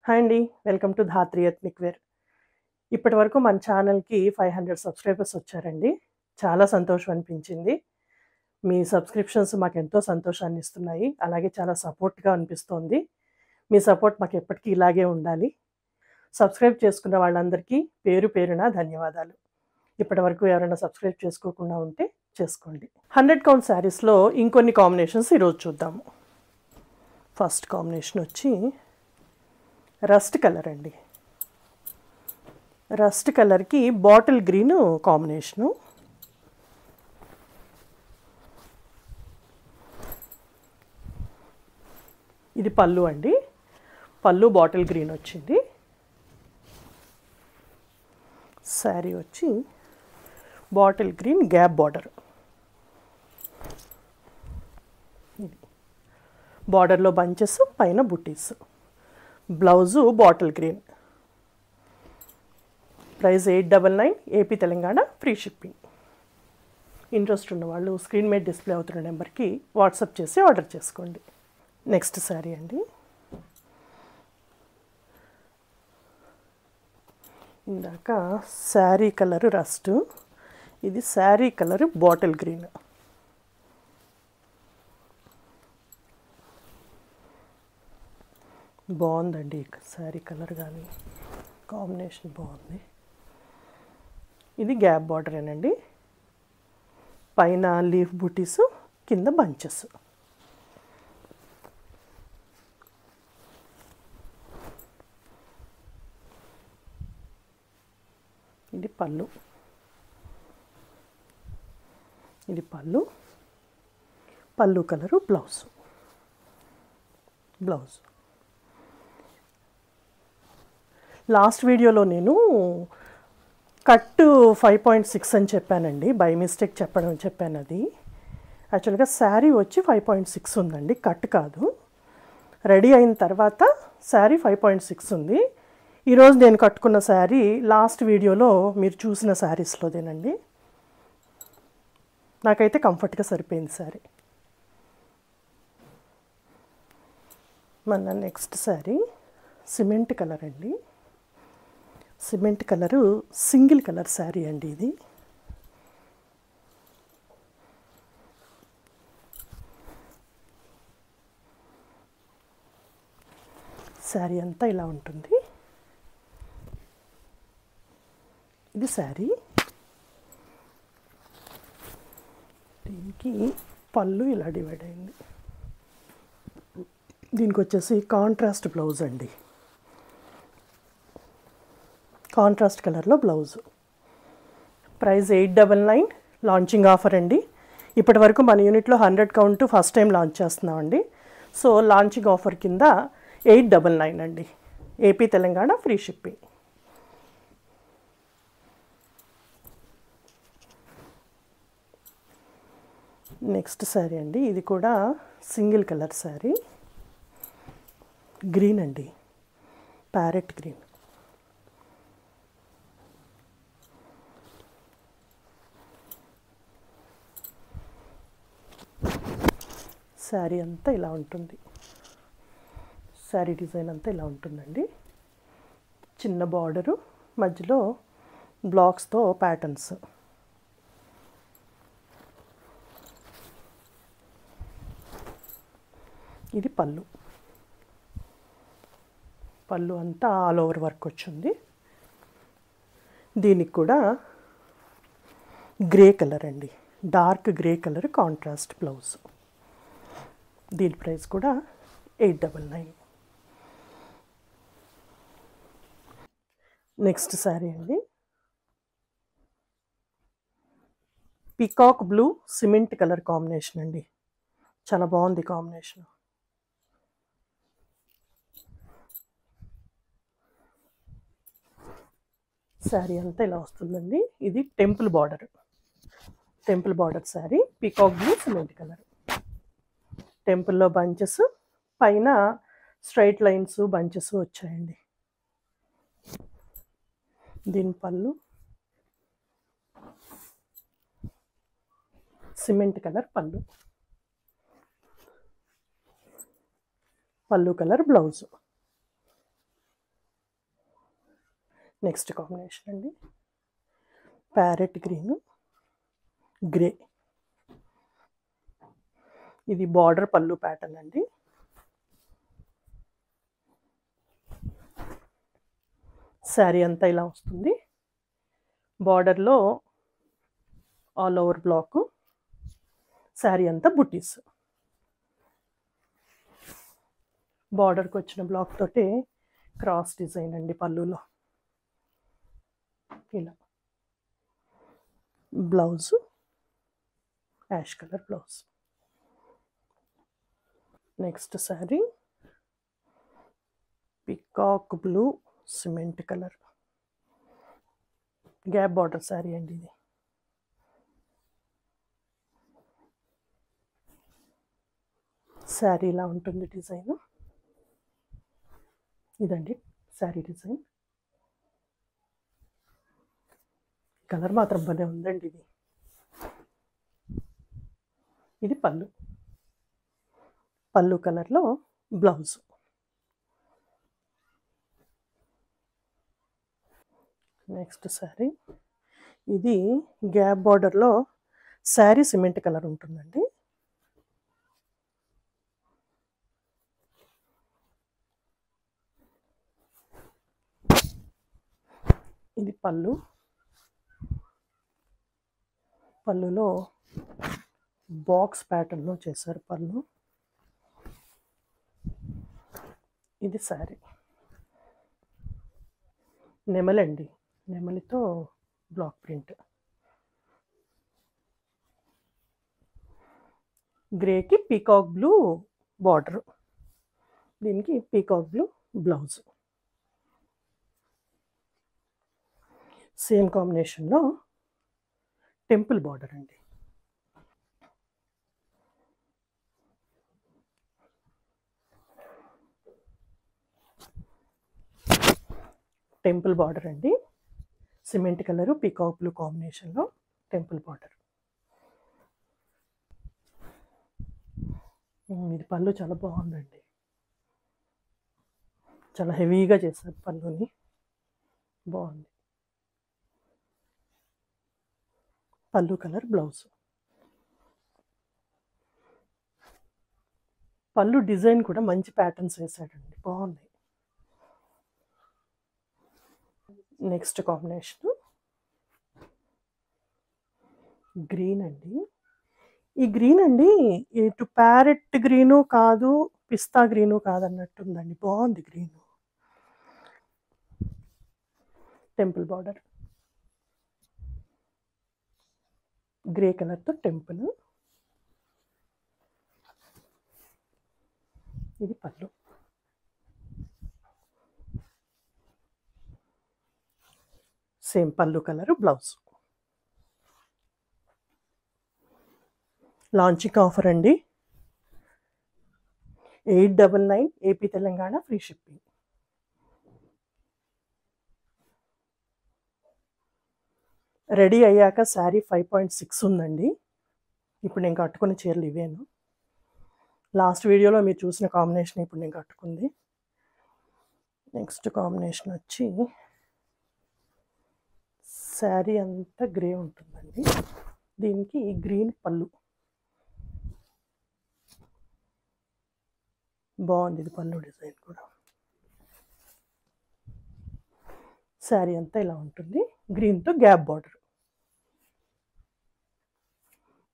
Hi అండి. Welcome to Dhatri ethnic wear. ఇప్పటివరకు మన ఛానల్‌కి 500 సబ్స్క్రైబర్స్ వచ్చారండి. చాలా సంతోషం అనిపించింది. మీ సబ్స్క్రిప్షన్స్ మాకెంతో సంతోషాన్నిస్తున్నాయి. అలాగే చాలా సపోర్ట్‌గా అనిపిస్తోంది. మీ సపోర్ట్ మాకెప్పటికీ ఇలాగే ఉండాలి. సబ్స్క్రైబ్ చేసుకున్న వాళ్ళందరికీ పేరు పేరున ధన్యవాదాలు. ఇప్పటివరకు ఎవరైనా సబ్స్క్రైబ్ చేసుకోకుండా ఉంటే చేసుకోండి. 100 కౌంట్ శారీస్‌లో ఇంకొన్ని కాంబినేషన్స్ ఈరోజు చూద్దాము. ఫస్ట్ కాంబినేషన్ వచ్చి రస్ట్ కలర్ అండి. రస్ట్ కలర్‌కి బాటిల్ గ్రీన్ కాంబినేషను. ఇది పళ్ళు అండి. పళ్ళు బాటిల్ గ్రీన్ వచ్చింది. శారీ వచ్చి బాటిల్ గ్రీన్ గ్యాప్ బార్డర్. బార్డర్లో బంచెస్, పైన బుటీస్. Blouse bottle green. Price 899, AP Telangana, free shipping. Interest ఉన్న వాళ్ళు స్క్రీన్ మీద డిస్ప్లే అవుతున్న నెంబర్కి వాట్సాప్ చేసి ఆర్డర్ చేసుకోండి. నెక్స్ట్ శారీ అండి. ఇందాక శారీ కలర్ రస్ట్, ఇది శారీ కలర్ బాటిల్ గ్రీన్. బాగుందండి శారీ కలర్ కానీ కాంబినేషన్ బాగుంది. ఇది గ్యాప్ బార్డరేనండి. పైన లీఫ్ బూటీస్, కింద బంచెస్. ఇది పళ్ళు. ఇది పళ్ళు. పళ్ళు కలరు బ్లౌజ్. లాస్ట్ వీడియోలో నేను కట్ 5.6 అని చెప్పానండి. బై మిస్టేక్ చెప్పాను. అది యాక్చువల్గా శారీ వచ్చి 5.6 ఉందండి, కట్ కాదు. రెడీ అయిన తర్వాత శారీ 5.6 ఉంది. ఈరోజు నేను కట్టుకున్న శారీ లాస్ట్ వీడియోలో మీరు చూసిన శారీస్లోదేనండి. నాకైతే కంఫర్ట్గా సరిపోయింది శారీ. మన నెక్స్ట్ శారీ సిమెంట్ కలర్ అండి. Cement colour single colour sari అండి. ఇది శారీ అంతా ఇలా ఉంటుంది. ఇది శారీ. దీనికి పళ్ళు ఇలా డివైడ్ అయింది. దీనికి వచ్చేసి కాంట్రాస్ట్ బ్లౌజ్ అండి. కాంట్రాస్ట్ కలర్లో బ్లౌజు. ప్రైస్ 899, లాంచింగ్ ఆఫర్ అండి. ఇప్పటి వరకు మన యూనిట్లో 100 కౌంట్ ఫస్ట్ టైం లాంచ్ చేస్తున్నామండి. సో లాంచింగ్ ఆఫర్ కింద 899 అండి, AP Telangana, free shipping. Next sari అండి. ఇది కూడా సింగిల్ కలర్ శారీ. గ్రీన్ అండి, ప్యారెట్ గ్రీన్. శారీ అంతా ఇలా ఉంటుంది. శారీ డిజైన్ అంతా ఇలా ఉంటుందండి. చిన్న బార్డరు, మధ్యలో బ్లాక్స్తో ప్యాటర్న్స్. ఇది పళ్ళు. పళ్ళు అంతా ఆల్ ఓవర్ వర్క్ వచ్చింది. దీనికి కూడా గ్రే కలర్ అండి, dark grey colour contrast blouse. దీని ప్రైస్ కూడా 899. నెక్స్ట్ శారీ అండి. Peacock blue cement colour combination అండి. చాలా బాగుంది కాంబినేషన్. శారీ అంతా ఇలా వస్తుందండి. ఇది temple border sari. Peacock blue cement colour. టెంపుల్లో బంచెస్, పైన స్ట్రైట్ లైన్స్ బంచెస్ వచ్చాయండి. దీని పళ్ళు సిమెంట్ కలర్ పళ్ళు. పళ్ళు కలర్ బ్లౌజ్. నెక్స్ట్ కాంబినేషన్ అండి ప్యారెట్ గ్రీన్ గ్రే. ఇది బార్డర్ పళ్ళు ప్యాటర్న్ అండి. శారీ అంతా ఇలా వస్తుంది. బార్డర్లో ఆల్ ఓవర్ బ్లాక్, శారీ అంతా బుట్టీస్. బార్డర్కి వచ్చిన బ్లాక్ తోటి క్రాస్ డిజైన్ అండి పళ్ళులో. ఇలా blouse ash colour blouse. Next sari peacock blue cement colour gap border sari అండి ఇది. శారీ ఇలా ఉంటుంది డిజైన్. ఇదండి శారీ డిజైన్. కలర్ మాత్రం భలే ఉందండి ఇది. ఇది పళ్ళు, పళ్ళు కలర్లో బ్లౌజ్. నెక్స్ట్ శారీ ఇది గ్యాప్ బార్డర్లో శారీ సిమెంట్ కలర్ ఉంటుందండి. ఇది పళ్ళు, పళ్ళులో బాక్స్ ప్యాటర్న్లో చేశారు పళ్ళు. ఇది శారీ నెమలండి, నెమలితో బ్లాక్ ప్రింట్. గ్రేకి పీకాక్ బ్లూ బార్డర్, దీనికి పీకాక్ బ్లూ బ్లౌజ్. సేమ్ కాంబినేషన్లో టెంపుల్ బార్డర్ అండి. టెంపుల్ బార్డర్ అండి, సిమెంట్ కలరు పీకాక్ బ్లూ కాంబినేషన్లో టెంపుల్ బార్డర్. ఇది పళ్ళు చాలా బాగుందండి, చాలా హెవీగా చేశారు పళ్ళుని, బాగుంది. పళ్ళు కలర్ బ్లౌజ్. పళ్ళు డిజైన్ కూడా మంచి ప్యాటర్న్స్ వేసాడండి, బాగుంది. నెక్స్ట్ కాంబినేషన్ గ్రీన్ అండి. ఈ గ్రీన్ అండి ఇటు ప్యారెట్ గ్రీను కాదు, పిస్తా గ్రీను కాదన్నట్టుందండి, బాగుంది గ్రీను. టెంపుల్ బార్డర్, గ్రే కలర్తో టెంపుల్. ఇది పళ్ళు, సేమ్ పళ్ళు కలరు బ్లౌజ్. లాంచింగ్ ఆఫర్ అండి, 899 AP Telangana free shipping. Ready అయ్యాక శారీ 5.6 ఉందండి. ఇప్పుడు నేను కట్టుకున్న చీరలు ఇవేను. లాస్ట్ వీడియోలో మీరు చూసిన కాంబినేషన్ ఇప్పుడు నేను కట్టుకుంది. నెక్స్ట్ కాంబినేషన్ వచ్చి శారీ అంతా గ్రే ఉంటుందండి, దీనికి గ్రీన్ పళ్ళు. బాగుంది ఇది పళ్ళు డిజైన్ కూడా. శారీ అంతా ఇలా ఉంటుంది, గ్రీన్తో గ్యాప్ బార్డర్.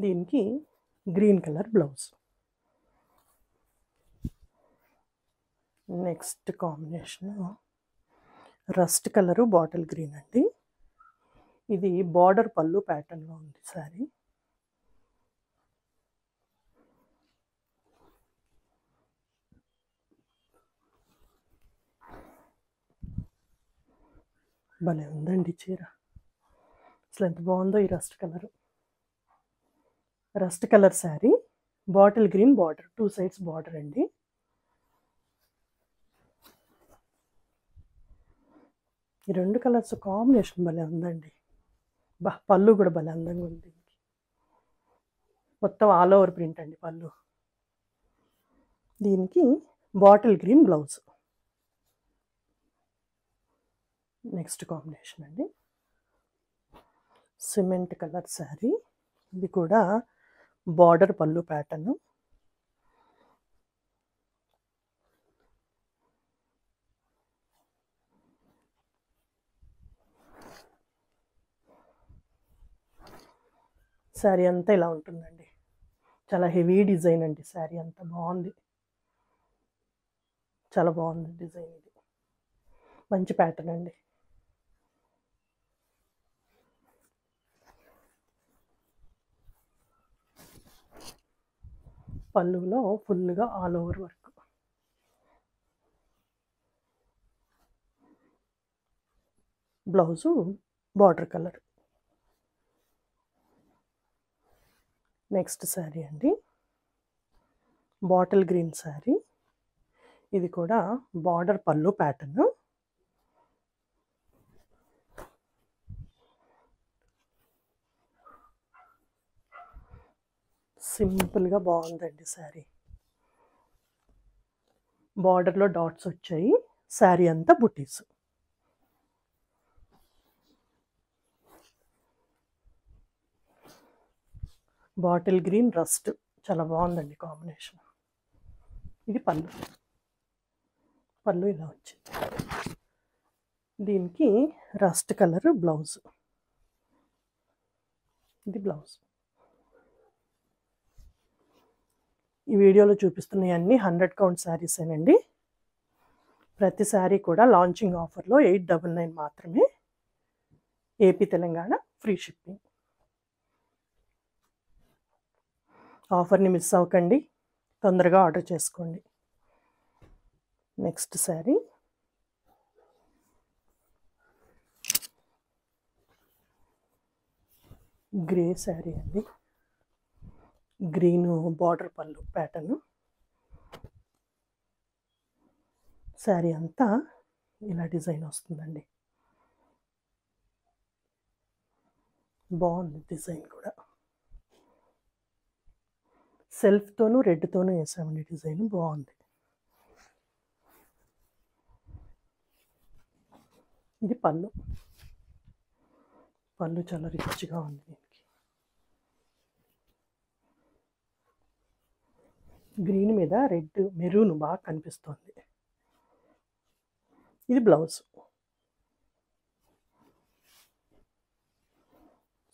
దీనికి green colour blouse. Next combination rust colour bottle green అండి. ఇది బార్డర్ పళ్ళు ప్యాటర్న్లో ఉంది శారీ. భలే ఉందండి చీర, అసలు ఎంత బాగుందో ఈ rust colour. Rust colour sari, bottle green border, 2 sides border అండి. ఈ రెండు కలర్స్ కాంబినేషన్ భలే ఉందండి. పళ్ళు కూడా భలే అందంగా ఉంది. మొత్తం ఆల్ ఓవర్ ప్రింట్ అండి పళ్ళు. దీనికి bottle green blouse. Next combination అండి, సిమెంట్ కలర్ శారీ. ఇది కూడా బార్డర్ పళ్ళు ప్యాటర్న్. శారీ అంతా ఇలా ఉంటుందండి. చాలా హెవీ డిజైన్ అండి. శారీ అంతా బాగుంది, చాలా బాగుంది డిజైన్. ఇది మంచి ప్యాటర్న్ అండి. పళ్ళులో ఫుల్గా all over work. Blouse border colour. Next sari అండి, బాటిల్ గ్రీన్ శారీ. ఇది కూడా బార్డర్ పళ్ళు ప్యాటర్న్. సింపుల్గా బాగుందండి శారీ. బార్డర్లో డాట్స్ వచ్చాయి. శారీ అంతా బుటీస్. బాటిల్ గ్రీన్ రస్ట్, చాలా బాగుందండి కాంబినేషన్. ఇది పళ్ళు. పళ్ళు ఇలా వచ్చింది. దీనికి రస్ట్ కలర్ బ్లౌజ్. ఇది బ్లౌజ్. ఈ వీడియోలో చూపిస్తున్నవన్నీ 100 కౌంట్ శారీసేనండి. ప్రతి శారీ కూడా లాంచింగ్ ఆఫర్లో 899 మాత్రమే. AP Telangana free shipping. ఆఫర్ని మిస్ అవ్వకండి, తొందరగా ఆర్డర్ చేసుకోండి. నెక్స్ట్ శారీ, గ్రే శారీ అండి. గ్రీన్ బార్డర్ పళ్ళు ప్యాటర్న్. శారీ అంతా ఇలా డిజైన్ వస్తుందండి. బాగుంది డిజైన్ కూడా. సెల్ఫ్తోనూ రెడ్తోనూ వేసామండి డిజైన్, బాగుంది. ఇది పళ్ళు. పళ్ళు చాలా రిచ్గా ఉంది. దీనికి గ్రీన్ మీద రెడ్ మెరూన్ బాగా కనిపిస్తుంది. ఇది బ్లౌజ్.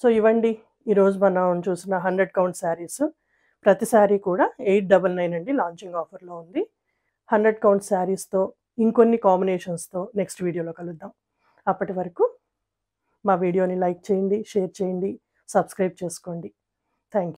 సో ఇవ్వండి ఈరోజు మనం చూసిన 100 కౌంట్ శారీస్. ప్రతి శారీ కూడా 899 అండి, లాంచింగ్ ఆఫర్లో ఉంది. 100 కౌంట్ శారీస్తో ఇంకొన్ని కాంబినేషన్స్తో నెక్స్ట్ వీడియోలో కలుద్దాం. అప్పటి వరకు మా వీడియోని లైక్ చేయండి, షేర్ చేయండి, సబ్స్క్రైబ్ చేసుకోండి. Thank you.